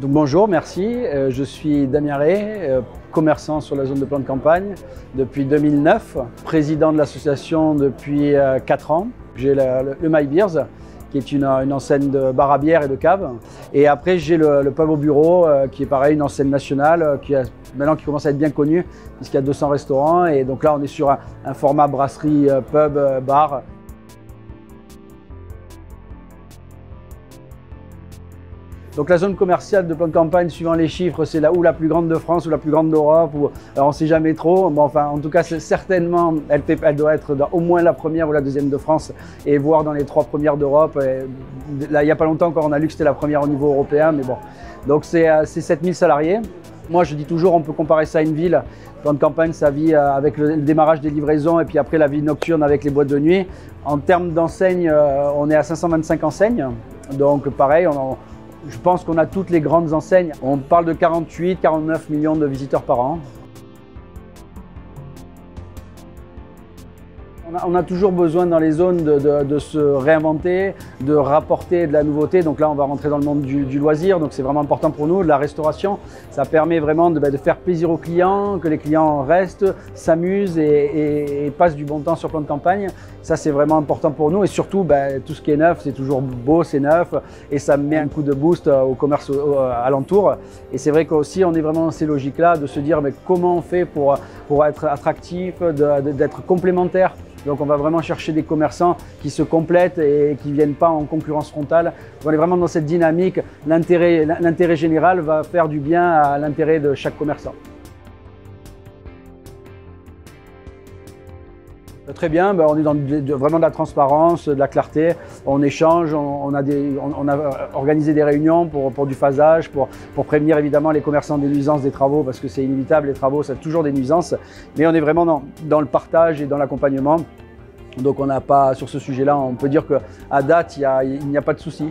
Donc bonjour, merci. Je suis Damien Rey, commerçant sur la zone de plan de campagne depuis 2009, président de l'association depuis 4 ans. J'ai le My Beers, qui est une enseigne de bar à bière et de cave. Et après, j'ai le pub au bureau, qui est pareil, une enseigne nationale, qui commence à être bien connue, puisqu'il y a 200 restaurants. Et donc là, on est sur un format brasserie, pub, bar. Donc la zone commerciale de plan de campagne, suivant les chiffres, c'est là où la plus grande de France ou la plus grande d'Europe. Alors on ne sait jamais trop. Bon, enfin, en tout cas, certainement, elle doit être dans au moins la première ou la deuxième de France et voire dans les 3 premières d'Europe. Là, il n'y a pas longtemps encore, on a lu que c'était la première au niveau européen, mais bon. Donc c'est 7000 salariés. Moi, je dis toujours, on peut comparer ça à une ville. Plan de campagne, ça vit avec le démarrage des livraisons et puis après la vie nocturne avec les boîtes de nuit. En termes d'enseignes, on est à 525 enseignes. Donc pareil, je pense qu'on a toutes les grandes enseignes. On parle de 48-49 millions de visiteurs par an. On a toujours besoin dans les zones de se réinventer, de rapporter de la nouveauté. Donc là, on va rentrer dans le monde du loisir. Donc c'est vraiment important pour nous. De la restauration, ça permet vraiment de faire plaisir aux clients, que les clients restent, s'amusent et passent du bon temps sur plan de campagne. Ça, c'est vraiment important pour nous. Et surtout, tout ce qui est neuf, c'est toujours beau, c'est neuf. Et ça met un coup de boost au commerce alentour. Et c'est vrai qu'aussi, on est vraiment dans ces logiques-là de se dire comment on fait pour être attractif, d'être complémentaire. Donc on va vraiment chercher des commerçants qui se complètent et qui ne viennent pas en concurrence frontale. On est vraiment dans cette dynamique. L'intérêt général va faire du bien à l'intérêt de chaque commerçant. Très bien, on est dans vraiment de la transparence, de la clarté, on échange, on a organisé des réunions pour du phasage, pour prévenir évidemment les commerçants des nuisances des travaux, parce que c'est inévitable, les travaux, ça a toujours des nuisances, mais on est vraiment dans le partage et dans l'accompagnement. Donc on n'a pas, sur ce sujet-là, on peut dire qu'à date, il n'y a pas de souci.